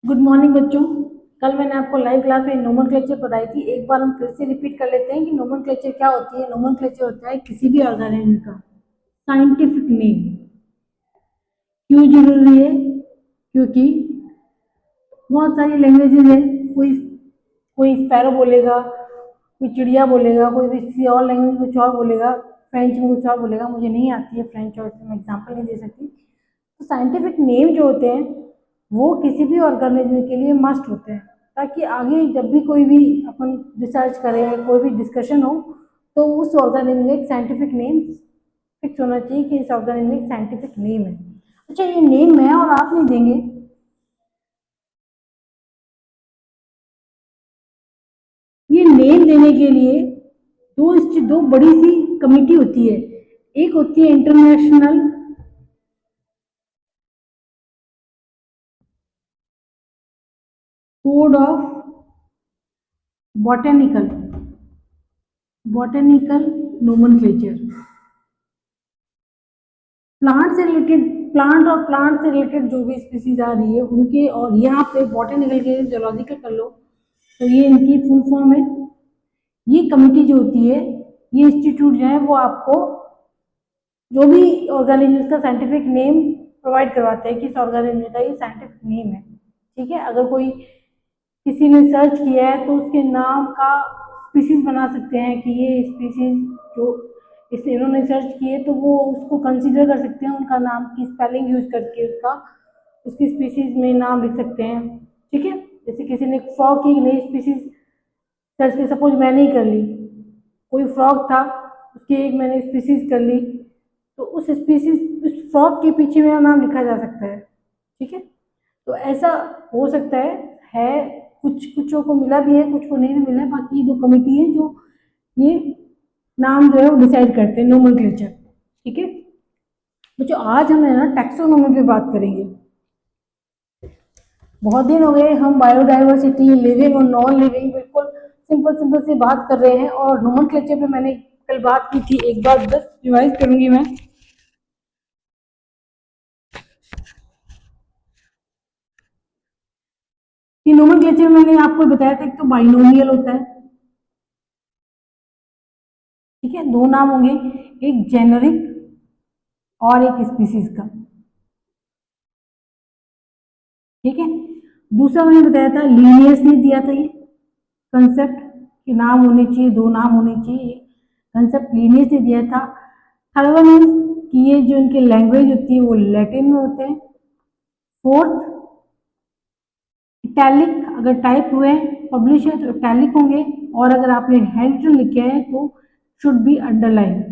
Good morning बच्चों। कल मैंने आपको लाइव क्लास में नोमेनक्लेचर पढ़ाई थी। एक बार हम फिर से रिपीट कर लेते हैं कि नोमेनक्लेचर क्या होती है। नोमेनक्लेचर होता है किसी भी ऑर्गेनिज्म का साइंटिफिक नेम। क्यों जरूरी है? क्योंकि बहुत सारी लैंग्वेजेज है। कोई कोई स्पैरो बोलेगा, कोई चिड़िया बोलेगा, कोई किसी और लैंग्वेज में कुछ और बोलेगा, फ्रेंच में कुछ और बोलेगा। मुझे नहीं आती है फ्रेंच और मैं एग्जाम्पल नहीं दे सकती। तो साइंटिफिक नेम जो होते हैं वो किसी भी ऑर्गेनिज्म के लिए मस्ट होते हैं, ताकि आगे जब भी कोई भी अपन रिसर्च करें, कोई भी डिस्कशन हो, तो उस ऑर्गेनिज्म में एक साइंटिफिक नेम फिक्स होना चाहिए कि इस ऑर्गेनिज्म में एक साइंटिफिक नेम है। अच्छा, ये नेम मैं और आप नहीं देंगे। ये नेम देने के लिए दो बड़ी सी कमेटी होती है। एक होती है international code of botanical botanical nomenclature. Plant से रिलेटेड जो भी स्पीसीज आ रही है उनके, और यहाँ पे बॉटेनिकल के जोलॉजिकल कर लो तो ये इनकी फुल फॉर्म है। ये कमिटी जो होती है, ये इंस्टीट्यूट जो है वो आपको जो भी ऑर्गेनिज्म का साइंटिफिक नेम प्रोवाइड करवाते हैं कि इस ऑर्गेनिज्म का ये साइंटिफिक नेम है। ठीक है, अगर कोई किसी ने सर्च किया है तो उसके नाम का स्पीसीज बना सकते हैं कि ये स्पीसीज जो इस इन्होंने सर्च किए तो वो उसको कंसीडर कर सकते हैं, उनका नाम की स्पेलिंग यूज करके उसका उसकी स्पीसीज में नाम लिख सकते हैं। ठीक है, जैसे किसी ने फ्रॉग की नई स्पीसीज सर्च की, सपोज मैंने ही कर ली, कोई फ्रॉग था उसकी एक मैंने स्पीसीज कर ली, तो उस स्पीसीज उस फ्रॉग के पीछे मेरा नाम लिखा जा सकता है। ठीक है, तो ऐसा हो सकता है कुछ कुछों को मिला भी है, कुछ को नहीं भी मिला है। बाकी ये दो कमेटी है जो ये नाम जो है वो डिसाइड करते हैं, नोमेनक्लेचर। ठीक है बच्चों, आज हम है ना टैक्सोनॉमी पे बात करेंगे। बहुत दिन हो गए हम बायोडाइवर्सिटी, लिविंग और नॉन लिविंग बिल्कुल सिंपल सिंपल से बात कर रहे हैं, और नोमेनक्लेचर पे मैंने कल बात की थी। एक बार बस रिवाइज करूंगी मैं कि नोमेनक्लेचर में मैंने आपको बताया था, एक तो बाइनोमियल होता है। ठीक है, दो नाम होंगे, एक जेनरिक और एक स्पीसीज का। ठीक है, दूसरा मैंने बताया था लीनियसली दिया था, ये कंसेप्ट कि नाम होने चाहिए, दो नाम होने चाहिए, कंसेप्ट लीनियसली दिया था। थर्ड वन इज कि ये जो इनके लैंग्वेज होती है वो लैटिन में होते हैं। फोर्थ, इटैलिक अगर टाइप हुए पब्लिश है तो इटैलिक होंगे, और अगर आपने हैंड रिटन लिखे हैं तो शुड बी अंडरलाइन।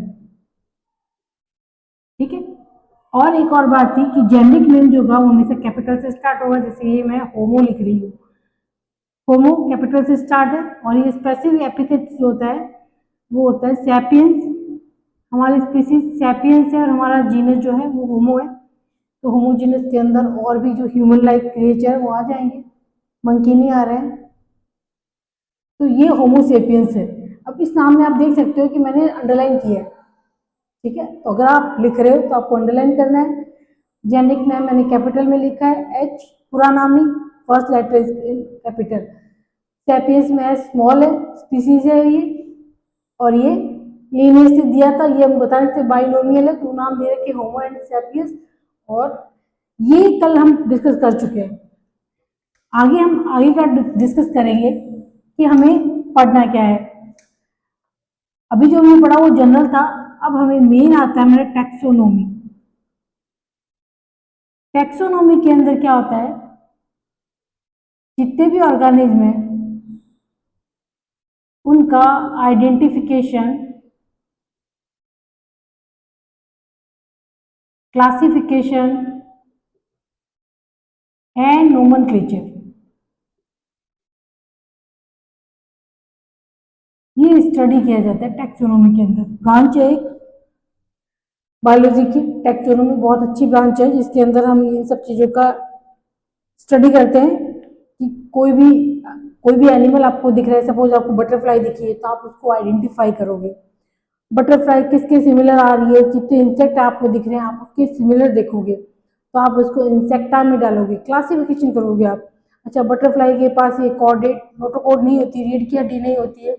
ठीक है, और एक और बात थी कि जेनरिक नेम जो होगा वो हमेशा कैपिटल से स्टार्ट होगा। जैसे ये मैं होमो लिख रही हूँ, होमो कैपिटल से स्टार्ट है। और ये स्पेसिफिक एपिथेट जो होता है वो होता है सैपियंस। हमारी स्पीसीज सैपियंस है और हमारा जीनस जो है वो होमो है। तो होमोजीनस के अंदर और भी जो ह्यूमन लाइक क्रिएचर वो आ जाएंगे, मंकी नहीं आ रहे हैं। तो ये होमोसेपियंस है। अब इस नाम में आप देख सकते हो कि मैंने अंडरलाइन किया है। ठीक है, तो अगर आप लिख रहे हो तो आपको अंडरलाइन करना है। जेनिक नेम मैंने कैपिटल में लिखा है, एच पूरा नाम नहीं, first letter is capital. Sapiens में एस स्मॉल है, स्पीसीज है ये, और ये लीनियस से दिया था, ये हम बता रहे थे बाइनोमियल है, तो नाम दे रखे होमो एंड सैपियंस। और ये कल हम डिस्कस कर चुके हैं। आगे हम आगे का डिस्कस करेंगे कि हमें पढ़ना क्या है। अभी जो हमने पढ़ा वो जनरल था, अब हमें मेन आता है हमारे टैक्सोनोमी। टैक्सोनोमी के अंदर क्या होता है, जितने भी ऑर्गेनिज्म हैं उनका आइडेंटिफिकेशन, क्लासिफिकेशन एंड नोमेनक्लेचर, ये स्टडी किया जाता है टैक्सोनोमी के अंदर। ब्रांच है एक बायोलॉजी की, टैक्सोनोमी बहुत अच्छी ब्रांच है जिसके अंदर हम इन सब चीज़ों का स्टडी करते हैं कि कोई भी एनिमल आपको दिख रहा है, सपोज आपको बटरफ्लाई दिखी है तो आप उसको आइडेंटिफाई करोगे। बटरफ्लाई किसके सिमिलर आ रही है, जितने इंसेक्ट आपको दिख रहे हैं आप उसके सिमिलर देखोगे तो आप उसको इंसेक्टा में डालोगे, क्लासिफिकेशन करोगे आप। अच्छा, बटरफ्लाई के पास ये कॉर्डेट नोटोकॉर्ड नहीं होती, रीढ़ की हड्डी नहीं होती है,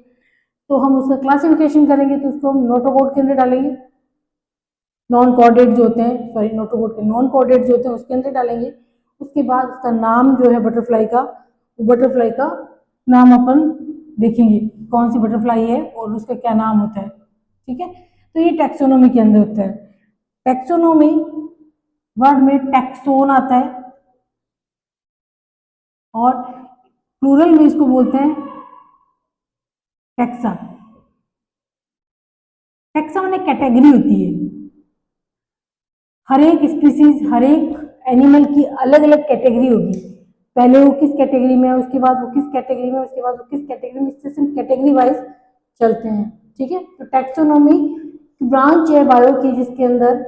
तो हम उसका क्लासिफिकेशन करेंगे तो उसको हम नोटोकॉर्ड के अंदर डालेंगे। नॉन कॉर्डेट जो होते हैं, सॉरी नोटोकॉर्ड के नॉन कॉर्डेट जो होते हैं उसके अंदर डालेंगे। उसके बाद उसका नाम जो है बटरफ्लाई का, वो बटरफ्लाई का नाम अपन देखेंगे कौन सी बटरफ्लाई है और उसका क्या नाम होता है। ठीक है, तो ये टैक्सोनॉमी के अंदर होता है। टैक्सोनॉमी वर्ड में टैक्सोन आता है और प्लूरल में इसको बोलते हैं टैक्सा। टैक्सा माने कैटेगरी होती है। हर एक स्पीसीज, हर एक एनिमल की अलग अलग कैटेगरी होगी। पहले वो किस कैटेगरी में है, उसके बाद वो किस कैटेगरी में, उसके बाद वो किस कैटेगरी में, इससे सिर्फ कैटेगरी वाइज चलते हैं। ठीक है, तो टैक्सोनॉमी ब्रांच है बायो की जिसके अंदर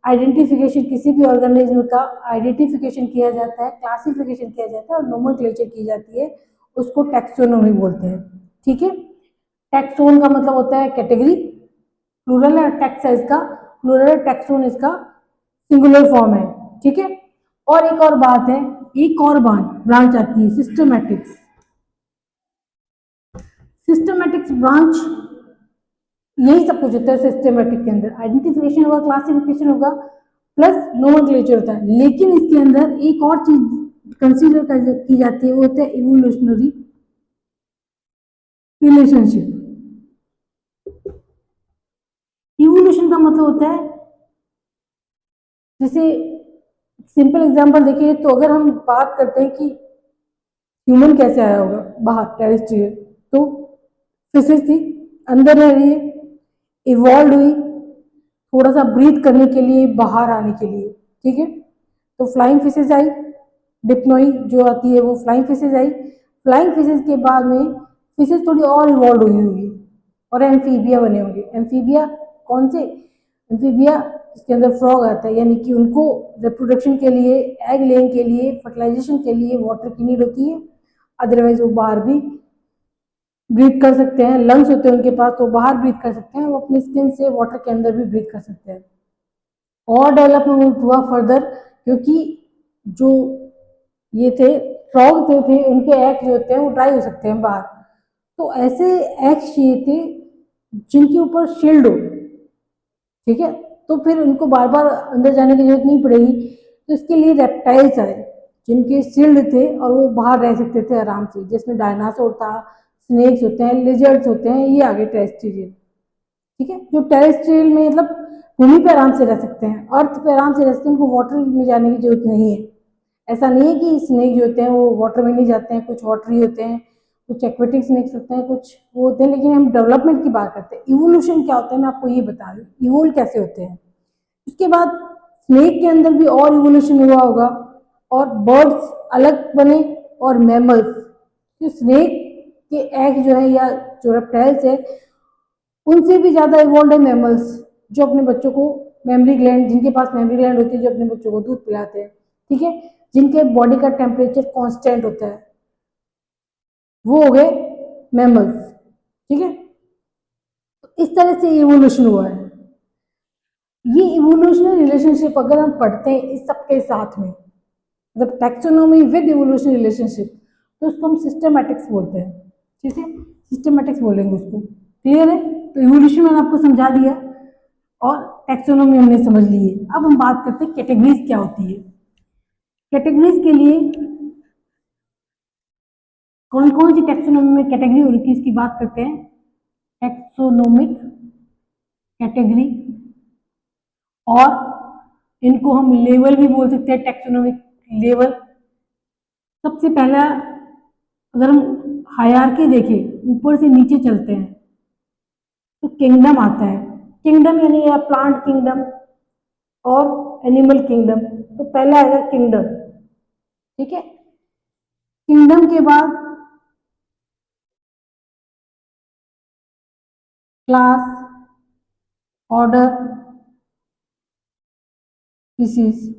आइडेंटिफिकेशन, किसी भी ऑर्गेनिज्म का आइडेंटिफिकेशन किया जाता है, क्लासिफिकेशन किया जाता है और नोमेनक्लेचर की जाती है, उसको टैक्सोनॉमी बोलते हैं। ठीक है, टैक्सोन का मतलब होता है कैटेगरी, प्लूरल है, टैक्स है इसका प्लूरल है, टैक्सोन इसका सिंगुलर फॉर्म है। ठीक है, और एक और बात है, एक और ब्रांच आती है सिस्टमैटिक्स। सिस्टमैटिक्स ब्रांच यही सब कुछ होता है सिस्टमैटिक के अंदर, आइडेंटिफिकेशन होगा, क्लासिफिकेशन होगा, प्लस नोमेनक्लेचर होता है। लेकिन इसके अंदर एक और चीज कंसीडर की जाती है, वो होता है इवोल्यूशनरी रिलेशनशिप। इवोल्यूशन का मतलब होता है, जैसे सिंपल एग्जांपल देखिए तो अगर हम बात करते हैं कि ह्यूमन कैसे आया होगा बाहर टेरेस्ट्रियल, तो फिशेज थी, अंदर रह रही है, इवॉल्व हुई थोड़ा सा ब्रीथ करने के लिए, बाहर आने के लिए। ठीक है, तो फ्लाइंग फिशेज आई, डिप्नोई जो आती है वो फ्लाइंग फिशेज आई। फ्लाइंग फिशेज के बाद में फिशेज थोड़ी और इवॉल्व हुई होगी और एम्फीबिया बने होंगे। एम्फीबिया कौन से, एम्फीबिया इसके अंदर फ्रॉग आता है, यानी कि उनको रिप्रोडक्शन के लिए, एग लेइंग के लिए, फर्टिलाइजेशन के लिए वाटर की नीड होती है। अदरवाइज वो बाहर भी ब्रीथ कर सकते हैं, लंग्स होते हैं उनके पास तो बाहर ब्रीथ कर सकते हैं, वो अपनी स्किन से वाटर के अंदर भी ब्रीथ कर सकते हैं। और डेवलपमेंट हुआ फर्दर, क्योंकि जो ये थे फ्रॉग जो थे उनके एग जो होते हैं वो ड्राई हो सकते हैं बाहर, तो ऐसे एग्स चाहिए थे जिनके ऊपर शील्ड हो। ठीक है, तो फिर उनको बार बार अंदर जाने की जरूरत नहीं पड़ेगी, तो इसके लिए रेप्टाइल्स आए जिनके शील्ड थे और वो बाहर रह सकते थे आराम से, जिसमें डायनासोर था, स्नेक्स होते हैं, लिजर्ड्स होते हैं, ये आगे टेरेस्ट्रियल। ठीक है, जो टेरेस्ट्रियल में मतलब भूमि पे आराम से रह सकते हैं, अर्थ पे आराम से रह सकते हैं, उनको वाटर में जाने की जरूरत नहीं है। ऐसा नहीं है कि स्नेक जो होते हैं वो वाटर में नहीं जाते हैं, कुछ वाटरी होते हैं, कुछ एक्वेटिक स्नेक्स होते हैं, कुछ वो होते हैं, लेकिन हम डेवलपमेंट की बात करते हैं। इवोल्यूशन क्या होता है मैं आपको ये बता रही हूँ, इवोल्व कैसे होते हैं। उसके बाद स्नेक के अंदर भी और इवोल्यूशन हुआ होगा और बर्ड्स अलग बने और मैमल्स, तो स्नेक के एग जो है या जो रेप्टाइल्स है उनसे भी ज्यादा इवॉल्व है मैमल्स, जो अपने बच्चों को मेमोरी ग्लैंड, जिनके पास मेमोरी ग्लैंड होती है, जो अपने बच्चों को दूध पिलाते हैं। ठीक है, जिनके बॉडी का टेम्परेचर कांस्टेंट होता है, वो हो गए मैमल्स। ठीक है, तो इस तरह से इवोल्यूशन हुआ है। ये इवोल्यूशनरी रिलेशनशिप अगर हम पढ़ते हैं इस सब के साथ में, मतलब टैक्सोनॉमी विद इवोल्यूशनरी रिलेशनशिप, तो उसको हम सिस्टमैटिक्स बोलते हैं। ठीक है, सिस्टमैटिक्स बोलेंगे उसको। क्लियर है, तो इवोल्यूशन मैंने आपको समझा दिया और टैक्सोनॉमी हमने समझ ली है। अब हम बात करते हैं कैटेगरीज क्या होती है। कैटेगरीज के लिए कौन कौन सी टैक्सोनॉमी में कैटेगरी हो रही थी इसकी बात करते हैं। टैक्सोनोमिक कैटेगरी, और इनको हम लेवल भी बोल सकते हैं, टैक्सोनोमिक लेवल। सबसे पहला अगर हम हायरार्की देखें, ऊपर से नीचे चलते हैं, तो किंगडम आता है। किंगडम यानी या प्लांट किंगडम और एनिमल किंगडम, तो पहला आएगा किंगडम। ठीक है, किंगडम के बाद क्लास, ऑर्डर, स्पीसीज।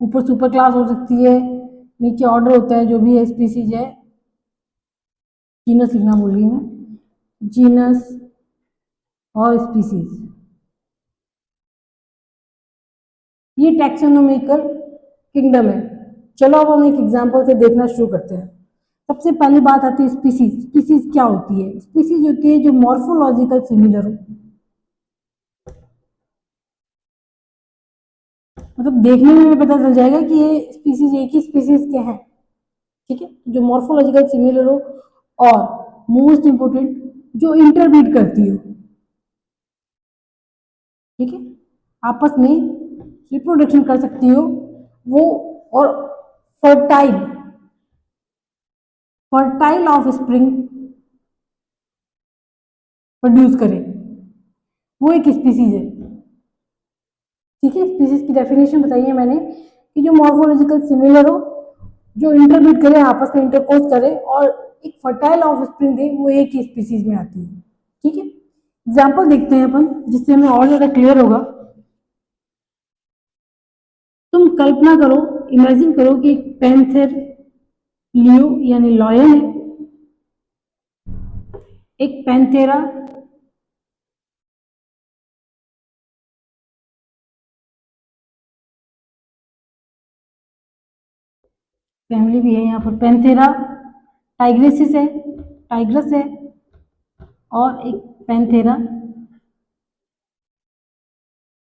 ऊपर सुपर क्लास हो सकती है, नीचे ऑर्डर होता है, जो भी है स्पीसीज है। जीनस लिखना भूल गई मैं, जीनस, और स्पीसीज। ये टैक्सोनॉमिकल किंगडम है। चलो अब हम एक एग्जांपल से देखना शुरू करते हैं। सबसे पहली बात आती है स्पीसीज। स्पीसीज क्या होती है? स्पीसीज होती है जो मॉर्फोलॉजिकल सिमिलर हो, मतलब देखने में भी पता चल जाएगा कि ये स्पीसीज एक ही स्पीसीज के हैं, ठीक है, जो मॉर्फोलॉजिकल सिमिलर हो और मोस्ट इंपोर्टेंट जो इंटरब्रीड करती हो, ठीक है, आपस में रिप्रोडक्शन कर सकती हो वो, और fertile fertile of spring produce करे, वो एक स्पीसीज है, ठीक है। स्पीसीज की डेफिनेशन बताई है मैंने कि जो मॉर्फोलॉजिकल सिमिलर हो, जो इंटरब्रीड करे, आपस में इंटरकोर्स करे और एक फर्टाइल ऑफ स्प्रिंग दे, वो एक ही स्पीसीज में आती है, ठीक है। एग्जाम्पल देखते हैं अपन जिससे हमें और ज्यादा क्लियर होगा। तुम कल्पना करो, इमेजिन करो कि एक पैंथर लियो यानी लॉयन है, एक पैंथेरा फैमिली भी है यहाँ पर, पैंथेरा टाइग्रेसिस है, टाइग्रस है, और एक पैंथेरा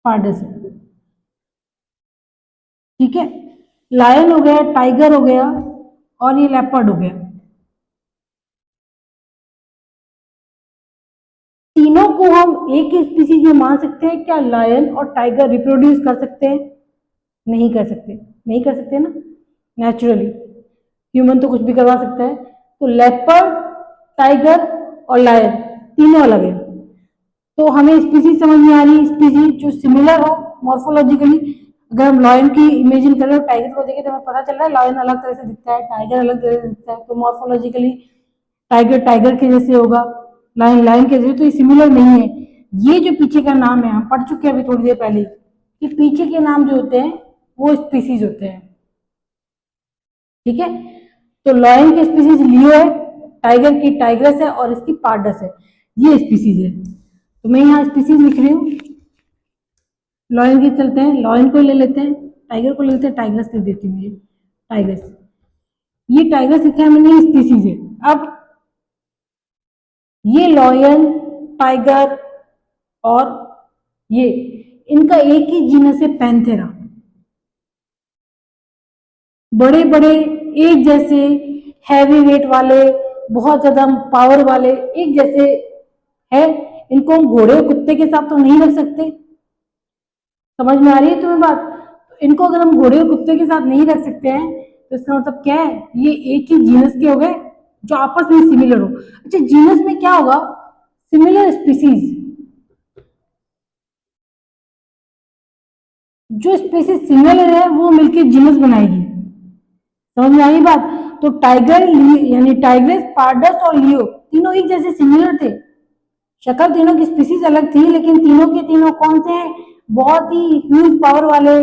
पार्डस है, ठीक है। लायन हो गया, टाइगर हो गया, और ये लेपर्ड हो गया। तीनों को हम एक ही स्पीसीज में मान सकते हैं क्या? लायन और टाइगर रिप्रोड्यूस कर सकते हैं? नहीं कर सकते, नहीं कर सकते ना, नेचुरली। ह्यूमन तो कुछ भी करवा सकता है। तो लेपर्ड, टाइगर और लायन तीनों अलग है। तो हमें स्पीसीज समझ में आ रही है, स्पीसीज जो सिमिलर हो मॉर्फोलॉजिकली। अगर हम लायन की इमेजिन करें और टाइगर को देखें तो हमें पता चल रहा है लायन अलग तरह से दिखता है, टाइगर अलग तरह से दिखता है, तो मॉर्फोलॉजिकली टाइगर टाइगर के जैसे होगा, लायन लायन के जैसे, तो ये सिमिलर नहीं है। ये जो पीछे का नाम है, हम पढ़ चुके हैं अभी थोड़ी देर पहले कि पीछे के नाम जो होते हैं वो स्पीसीज होते हैं, ठीक है। तो लॉयन की स्पीसीज लियो है, टाइगर की टाइग्रस है, और इसकी पार्डस है, ये स्पीसीज है। तो मैं यहाँ स्पीसीज लिख रही हूँ। लॉयन की चलते हैं, लॉयन को ले लेते हैं, टाइगर को ले लेते हैं, टाइग्रस लिख देती हूँ, ये टाइग्रस, ये टाइग्रस लिखा है मैंने, स्पीसीज है। अब ये लॉयन, टाइगर और ये, इनका एक ही जीनस है पैंथेरा। बड़े बड़े एक जैसे हैवी वेट वाले, बहुत ज्यादा पावर वाले एक जैसे है, इनको हम घोड़े कुत्ते के साथ तो नहीं रख सकते। समझ में आ रही है तुम्हें बात? इनको अगर हम घोड़े और कुत्ते के साथ नहीं रख सकते हैं तो इसका मतलब क्या है? ये एक ही जीनस के हो गए जो आपस में सिमिलर हो। अच्छा, जीनस में क्या होगा? सिमिलर स्पीसीज, जो स्पीसीज सिमिलर है वो मिलकर जीनस बनाएगी। समझ में आई बात? तो टाइगर यानी टाइग्रेस, पार्डस और लियो तीनों एक जैसे सिमिलर थे। शक्ल तीनों की स्पीसीज अलग थी, लेकिन तीनों के तीनों कौन से हैं? बहुत ही ह्यूज पावर वाले,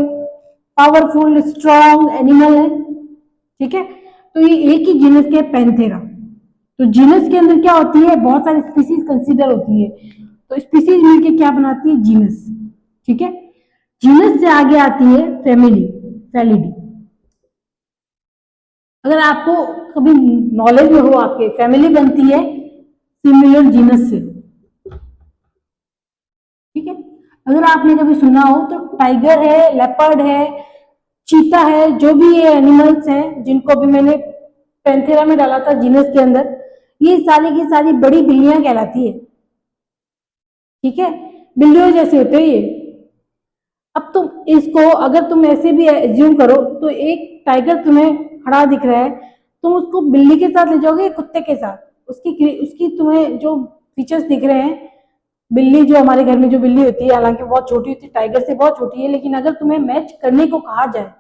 पावरफुल स्ट्रॉन्ग एनिमल है, ठीक है। तो ये एक ही जीनस के पैंथेरा। तो जीनस के अंदर क्या होती है? बहुत सारी स्पीसीज कंसीडर होती है, तो स्पीसीज मिलके क्या बनाती है? जीनस, ठीक है। जीनस से आगे आती है फैमिली, फैलिडी। अगर आपको कभी नॉलेज में हो, आपके फैमिली बनती है सिमिलर जीनस से, ठीक है। अगर आपने कभी सुना हो तो टाइगर है, लेपर्ड है, चीता है, जो भी ये एनिमल्स हैं जिनको अभी मैंने पैंथेरा में डाला था जीनस के अंदर, ये सारी की सारी बड़ी बिल्लियां कहलाती है, ठीक है। बिल्लियों जैसे होते हैं ये। अब तुम इसको अगर तुम ऐसे भी एज्यूम करो तो एक टाइगर तुम्हें खड़ा दिख रहा है, तुम उसको बिल्ली के साथ ले जाओगे या कुत्ते के साथ? उसकी उसकी तुम्हें जो फीचर्स दिख रहे हैं, बिल्ली जो हमारे घर में जो बिल्ली होती है, हालांकि बहुत छोटी होती है, टाइगर से बहुत छोटी है, लेकिन अगर तुम्हें मैच करने को कहा जाए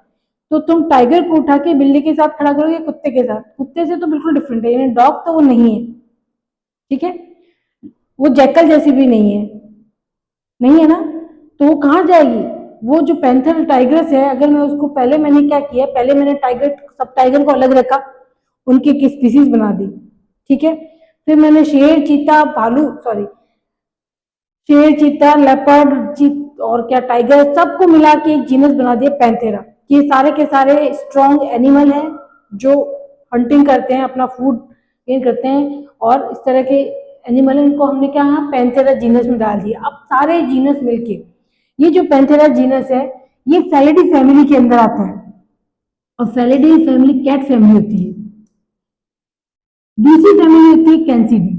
तो तुम टाइगर को उठा के बिल्ली के साथ खड़ा करोगे कुत्ते के साथ? कुत्ते से तो बिल्कुल डिफरेंट है, यानी डॉग तो वो नहीं है, ठीक है। वो जैकल जैसी भी नहीं है, नहीं है ना। तो वो कहाँ जाएगी? वो जो पैंथर टाइग्रस है, अगर मैं उसको, पहले मैंने क्या किया, पहले मैंने टाइगर, सब टाइगर को अलग रखा, उनकी एक स्पीसीज बना दी, ठीक है। फिर मैंने शेर, चीता, भालू, सॉरी, शेर, चीता, लेपर्ड, और क्या टाइगर, सबको मिला के एक जीनस बना दिया पैंथेरा। ये सारे के सारे स्ट्रॉन्ग एनिमल हैं जो हंटिंग करते हैं, अपना फूड गेन करते हैं, और इस तरह के एनिमल हैं, इनको हमने क्या पैंथेरा जीनस में डाल दिया। अब सारे जीनस मिलके ये जो पैंथेरा जीनस है ये फेलिडी फैमिली के अंदर आता है, और फेलिडी फैमिली कैट फैमिली होती है। दूसरी फैमिली होती है कैंसिडी,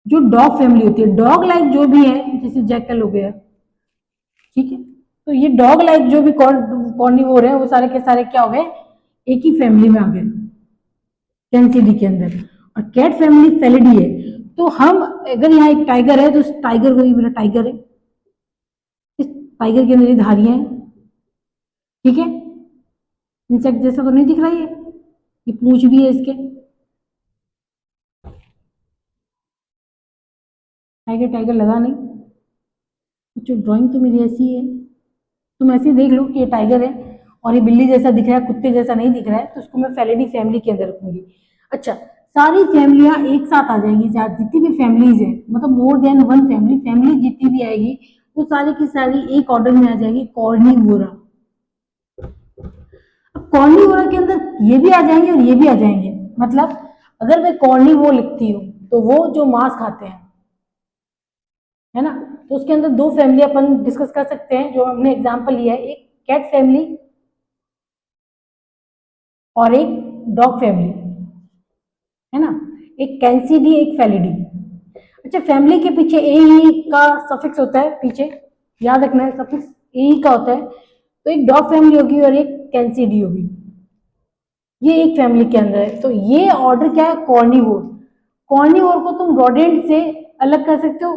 जो डॉग फैमिली होती है। डॉग लाइक जो भी है, जैसे जैकल हो गया, ठीक है, तो ये डॉग लाइक जो भी कॉर्निवोर है वो सारे के सारे क्या हो गए, एक ही फैमिली में आ गए कैंसिडी के अंदर। और कैट फैमिली फेलिडी है। तो हम अगर यहाँ एक टाइगर है तो इस टाइगर को, ये मेरा टाइगर है, इस टाइगर के अंदर ये धारियां हैं, ठीक है, इंसेक्ट जैसा तो नहीं दिख रहा है, ये पूंछ भी है इसके। टाइगर टाइगर लगा नहीं, जो ड्राइंग तो मेरी ऐसी है, तुम ऐसे देख लो कि ये टाइगर है और ये बिल्ली जैसा दिख रहा है, कुत्ते जैसा नहीं दिख रहा है, तो उसको मैं फेलिडी फैमिली के अंदर रखूंगी। अच्छा, सारी फैमिलियां एक साथ आ जाएंगी, जितनी भी फैमिलीज है, मतलब more than one family, family जितनी भी आएगी वो सारी की सारी एक ऑर्डर में आ जाएगी, कॉर्निवोरा। अब कॉर्निवोरा के अंदर ये भी आ जाएंगे और ये भी आ जाएंगे। मतलब अगर मैं कॉर्निवोर लिखती हूँ तो वो जो मांस खाते हैं, है ना, तो उसके अंदर दो फैमिली अपन डिस्कस कर सकते हैं जो हमने एग्जांपल लिया है, एक कैट फैमिली और एक डॉग फैमिली, है ना, एक कैंसिडी एक फेलिडी। अच्छा, फैमिली के पीछे ए का सफिक्स होता है, पीछे याद रखना है, सफिक्स ए का होता है। तो एक डॉग फैमिली होगी और एक कैंसिडी होगी, ये एक फैमिली के अंदर है। तो ये ऑर्डर क्या है, कॉर्निवोर। कॉर्निवोर को तुम रोडेंट से अलग कर सकते हो।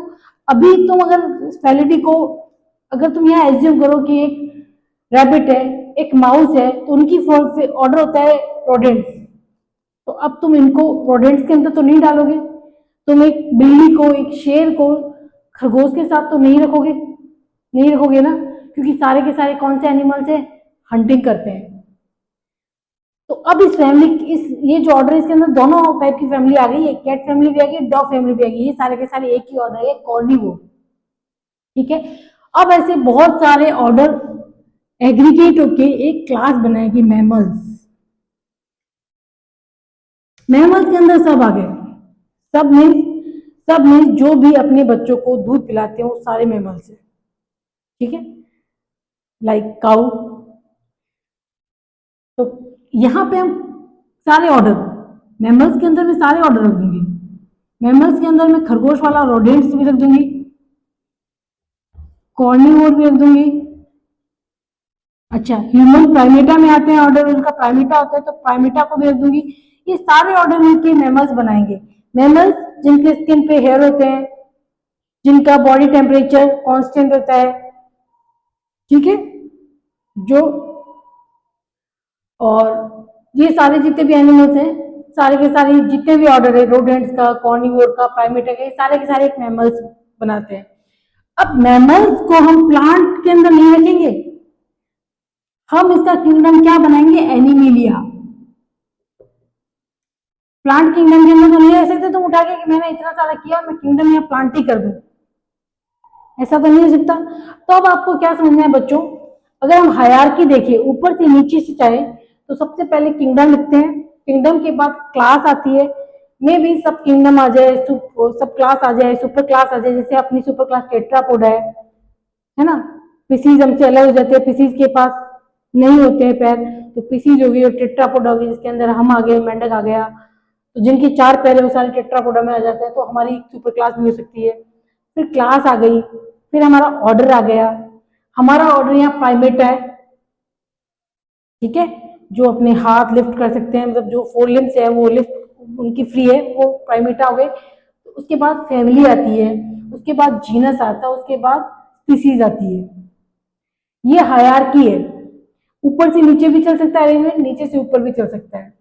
अभी तुम अगर फेलिडी को, अगर तुम यहाँ एज्यूम करो कि एक रैबिट है, एक माउस है, तो उनकी ऑर्डर होता है रोडेंट्स। तो अब तुम इनको रोडेंट्स के अंदर तो नहीं डालोगे, तुम एक बिल्ली को, एक शेर को खरगोश के साथ तो नहीं रखोगे, नहीं रखोगे ना, क्योंकि सारे के सारे कौन से एनिमल्स है, हंटिंग करते हैं। तो अब इस फैमिली, इस ये जो ऑर्डर है इसके अंदर दोनों टाइप की फैमिली आ गई, एक कैट फैमिली भी आ गई, डॉग फैमिली भी आ गई, ये सारे के सारे एक ही ऑर्डर है, कॉर्निवोर, ठीक है। अब ऐसे बहुत सारे ऑर्डर एग्रीगेट होके एक क्लास बनाएगी, मैमल्स। मैमल्स के अंदर सब आ गए, सब में जो भी अपने बच्चों को दूध पिलाते हैं वो सारे मैमल्स हैं, ठीक है, लाइक काउ। तो यहाँ पे हम सारे ऑर्डर मैमल्स के अंदर में सारे ऑर्डर रख दूंगी। मैमल्स के अंदर मैं खरगोश वाला रोडेंट्स भी रख दूंगी, कॉर्निवोर भी रख दूंगी। अच्छा, ह्यूमन प्राइमेटा में आते हैं ऑर्डर, उनका प्राइमेटा होता है तो प्राइमेटा को भी रख दूंगी। ये सारे ऑर्डर मिलकर मैमल्स बनाएंगे। मैमल्स जिनके स्किन पे हेयर होते हैं, जिनका बॉडी टेम्परेचर कांस्टेंट होता है, ठीक है, जो, और ये सारे जितने भी एनिमल्स हैं, सारे के सारे जितने भी ऑर्डर है, रोडेंट्स का, कॉर्निवोर का, प्राइमेटा का, ये सारे के सारे एक मैमल्स बनाते हैं। अब मैमल्स को हम प्लांट के अंदर नहीं रखेंगे, हम इसका किंगडम क्या बनाएंगे, एनिमिलिया। प्लांट किंगडम के अंदर तो नहीं रह सकते तुम उठा के कि मैंने इतना सारा किया और मैं किंगडम या प्लांट ही कर दूं, ऐसा तो नहीं हो सकता। तो अब आपको क्या समझना है बच्चों, अगर हम हायरार्की देखें ऊपर से नीचे से चाहे, तो सबसे पहले किंगडम लिखते हैं, किंगडम के बाद क्लास आती है, मे भी सब किंगडम आ जाए, सब क्लास आ जाए, सुपर क्लास आ जाए, जैसे अपनी सुपर क्लास टेट्रापोडा है ना। पीसीज हमसे अलग हो जाते हैं, पीसीज के पास नहीं होते हैं पैर, तो पीसीज होगी और टेट्रापोडा होगी, जिसके अंदर हम आ गए, मेंढक आ गया, तो जिनके चार पैर है वो सारे टेट्रापोडा में आ जाते हैं, तो हमारी सुपर क्लास भी हो सकती है। फिर क्लास आ गई, फिर हमारा ऑर्डर आ गया, हमारा ऑर्डर यहाँ प्राइमेट है, ठीक है, जो अपने हाथ लिफ्ट कर सकते हैं, मतलब जो फोर लिम्स है वो लिफ्ट उनकी फ्री है, वो प्राइमेटा हो गए। तो उसके बाद फैमिली आती है, उसके बाद जीनस आता है, उसके बाद स्पीसीज आती है। ये हायरार्की है, ऊपर से नीचे भी चल सकता है अरेंजमेंट, नीचे से ऊपर भी चल सकता है।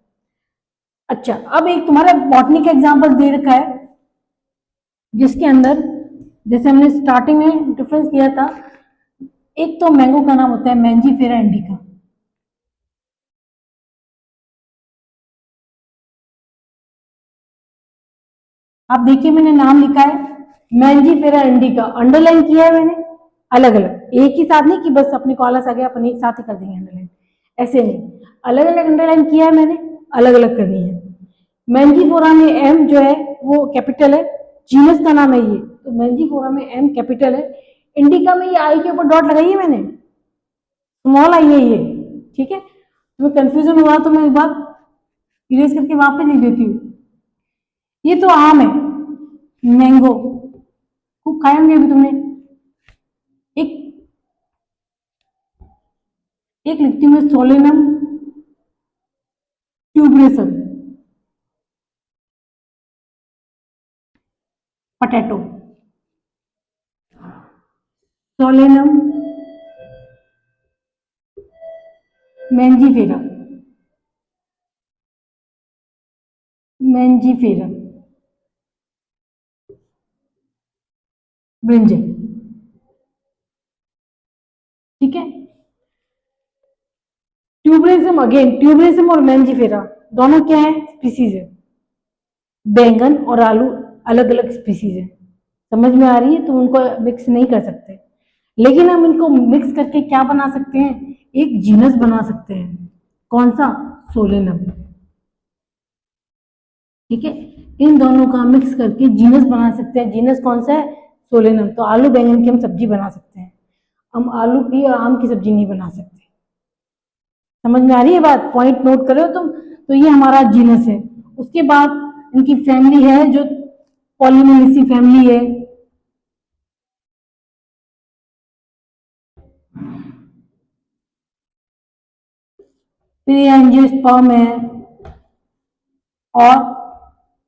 अच्छा, अब एक तुम्हारा बॉटनी का एग्जाम्पल दे रखा है, जिसके अंदर जैसे हमने स्टार्टिंग में डिफरेंस किया था, एक तो मैंगो का नाम होता है मैंजीफेरा इंडिका, आप देखिए मैंने नाम लिखा है, मैंजीफेरा इंडिका अंडरलाइन किया है मैंने, अलग अलग, एक ही साथ नहीं कि बस अपने कॉलस आ गया अपन एक साथ ही कर देंगे अंडरलाइन, ऐसे नहीं, अलग अलग अंडरलाइन किया है मैंने, अलग अलग करनी है। मैंजीफोरा में एम जो है वो कैपिटल है, जीनस का नाम है ये, तो मैंजीफोरा में एम कैपिटल है। इंडिका में ये आई के ऊपर डॉट लगाई है मैंने, स्मॉल आई है ये, ठीक है। तुम्हें कंफ्यूजन हुआ तो मैं एक बार इरेज करके वापस लिख देती हूँ। ये तो आम है, मैंगो खूब खाए होंगे अभी तुमने। एक एक लिखती हूँ मैं, solanum tuberosum, potato, solanum mangifera, mangifera brinjal, ठीक है। ट्यूबरेसम, अगेन ट्यूबरेसम और मैंजीफेरा दोनों क्या है, स्पीसीज है। बैंगन और आलू अलग अलग स्पीसीज है, समझ में आ रही है, तो उनको मिक्स नहीं कर सकते, लेकिन हम इनको मिक्स करके क्या बना सकते हैं, एक जीनस बना सकते हैं, कौन सा, सोलेनम, ठीक है। इन दोनों का मिक्स करके जीनस बना सकते हैं, जीनस कौन सा है, सोलेनम। तो आलू बैंगन की हम सब्जी बना सकते हैं, हम आलू की और आम की सब्जी नहीं बना सकते। समझ में आ रही है बात, पॉइंट नोट करो तुम। तो ये हमारा जीनस है। उसके बाद इनकी फैमिली है जो पॉलिनेसी फैमिली है, फिर ये एंजियोस्पर्म और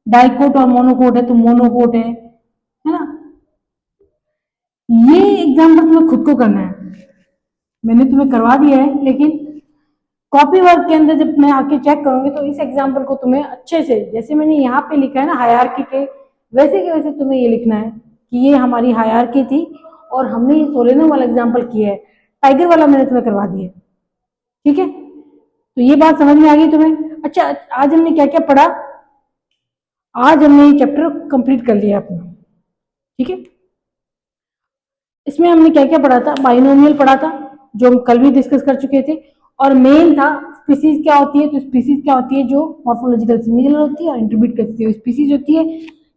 डाइकोट और मोनोकोट है, तो मोनोकोट है ना। ये एग्जाम्पल तुम्हें खुद को करना है, मैंने तुम्हें करवा दिया है, लेकिन कॉपी वर्क के अंदर जब मैं आके चेक करूंगी तो इस एग्जाम्पल को तुम्हें अच्छे से, जैसे मैंने यहाँ पे लिखा है ना हायरार्की के, वैसे के वैसे तुम्हें ये लिखना है कि ये हमारी हायरार्की थी और हमने ये सोलेनम वाला एग्जाम्पल किया है, टाइगर वाला मैंने तुम्हें करवा दिया, ठीक है। तो ये बात समझ में आ गई तुम्हें। अच्छा, आज हमने क्या क्या पढ़ा, आज हमने ये चैप्टर कंप्लीट कर लिया अपना, ठीक है। इसमें हमने क्या क्या पढ़ा था, बाइनोमियल पढ़ा था जो हम कल भी डिस्कस कर चुके थे, और मेन था स्पीसीज क्या होती है। तो स्पीसीज क्या होती है, जो मॉर्फोलॉजिकल सिमिलर होती है और इंटरब्रीड करती है, स्पीसीज होती है,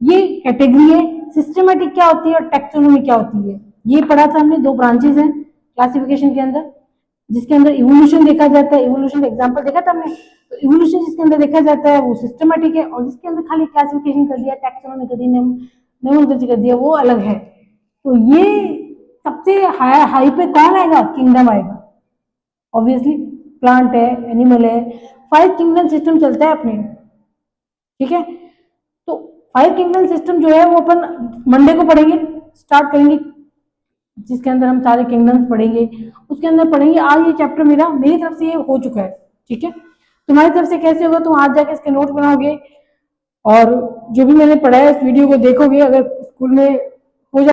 ये कैटेगरी है। सिस्टमेटिक क्या होती है और टैक्सोनॉमी क्या होती है, ये पढ़ा था हमने। दो ब्रांचेस हैं क्लासिफिकेशन के अंदर, जिसके अंदर इवोल्यूशन देखा जाता है, इवोल्यूशन एग्जांपल देखा था हमने। तो इवोल्यूशन जिसके अंदर देखा जाता है वो सिस्टमेटिक है, और जिसके अंदर खाली क्लासिफिकेशन कर दिया, टैक्सोनॉमी कर दी, नोमेनक्लेचर कर दिया, वो अलग है। तो ये सबसे हाई पे कौन आएगा, किंगडम आएगा, ऑब्वियसली प्लांट है, एनिमल है, 5 किंगडम सिस्टम चलता है अपने, ठीक है। तो 5 किंगडम सिस्टम जो है वो अपन मंडे को पढ़ेंगे, स्टार्ट करेंगे, जिसके अंदर हम सारे किंगडम्स पढ़ेंगे, उसके अंदर पढ़ेंगे। आज ये चैप्टर मेरा, मेरी तरफ से ये हो चुका है, ठीक है। तुम्हारी तरफ से कैसे होगा, तुम आज जाके इसके नोट बनाओगे और जो भी मैंने पढ़ा है इस वीडियो को देखोगे। अगर स्कूल में